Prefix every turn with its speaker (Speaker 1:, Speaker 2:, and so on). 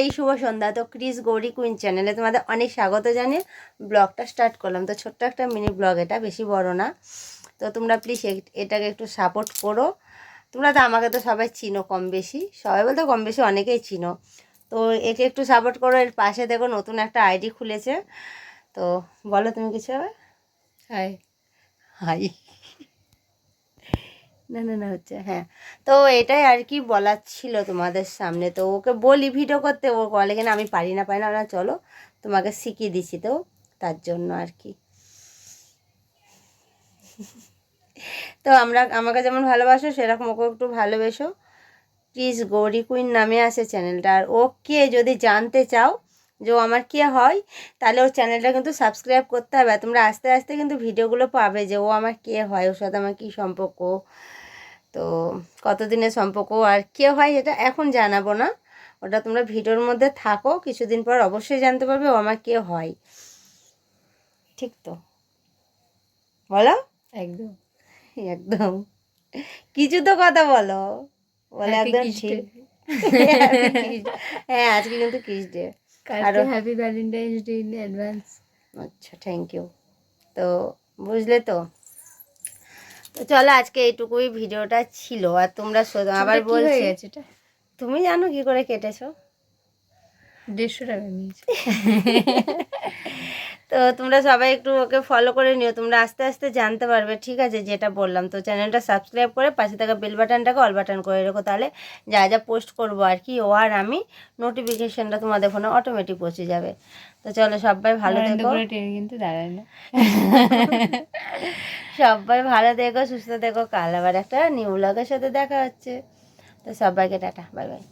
Speaker 1: High, শুভ সন্ধ্যা। তো Chris Gauri queen চ্যানেলে তোমাদের অনেক স্বাগত জানিয়ে ব্লগটা স্টার্ট করলাম। তো ছোট্ট একটা মিনি ব্লগ, এটা বেশি বড় না। তো তোমরা প্লিজ এটাকে একটু সাপোর্ট করো। তোমরা তো আমাকে তো সবাই চিনো কম বেশি, সবাই বলতে কম বেশি অনেকেই চিনো। তো একে একটু সাপোর্ট করো। এর পাশে দেখো নতুন একটা আইডি খুলেছে। তো বলো তুমি কিছু হবে।
Speaker 2: হাই
Speaker 1: হাই, না না না হচ্ছে, হ্যাঁ। তো এটাই আর কি বলার ছিল তোমাদের সামনে। তো ওকে বলি ভিডিও করতে, ও বলে কিনা আমি পারি না না, চলো তোমাকে শিখিয়ে দিছি। তো তার জন্য আর কি। তো আমাকে যেমন ভালোবাসো সেরকম ওকে একটু ভালোবেসো। প্লিজ গৌরী কুইন নামে আছে চ্যানেলটা। আর ওকে যদি জানতে চাও যে ও আমার কে হয়, তাহলে ওর চ্যানেলটা কিন্তু সাবস্ক্রাইব করতে হবে। তোমরা আস্তে আস্তে কিন্তু ভিডিওগুলো পাবে যে ও আমার কে হয়, ওর সাথে আমার কী সম্পর্ক, তো কতদিনের সম্পর্ক আর কে হয় এটা এখন জানাবো না। ওটা তোমরা ভিডিওর মধ্যে থাকো, কিছুদিন পর অবশ্যই জানতে পারবে ও আমার কে হয়। ঠিক তো বলো?
Speaker 2: একদম
Speaker 1: একদম, কিছু তো কথা বলো। বলে
Speaker 2: হ্যাপি
Speaker 1: একদম
Speaker 2: কিস ডে।
Speaker 1: ঠিক। হ্যাঁ, আজকে কিন্তু কিস ডে।
Speaker 2: কালকে
Speaker 1: আরও
Speaker 2: happy Valentine's day in advance.
Speaker 1: আচ্ছা, থ্যাংক ইউ। তো বুঝলে তো। তো চলো, আজকে এইটুকুই ভিডিওটা ছিল। আর তোমরা আবার
Speaker 2: কি হয়ে
Speaker 1: বলছি,
Speaker 2: গেছে এটা?
Speaker 1: তুমি জানো কি করে কেটেছো?
Speaker 2: 150 টাকা নিয়েছে।
Speaker 1: তো তোমরা সবাই একটু ওকে ফলো করে নিও, তোমরা আস্তে আস্তে জানতে পারবে। ঠিক আছে, যেটা বললাম। তো চ্যানেলটা সাবস্ক্রাইব করে পাশে থাকা বেল বাটনটাকে অল বাটন করে রেখো, তাহলে যা যা পোস্ট করবো আর কি ও আর আমি, নোটিফিকেশনটা তোমাদের ফোনে অটোমেটিক পৌঁছে যাবে। তো চলো, সবাই ভালো থেকো।
Speaker 2: কিন্তু দাঁড়ায় না।
Speaker 1: সবাই ভালো থেকো, সুস্থ থেকো। কাল আবার একটা নিউ ব্লগের সাথে দেখা হচ্ছে। তো সবাইকে টাটা, বাই বাই।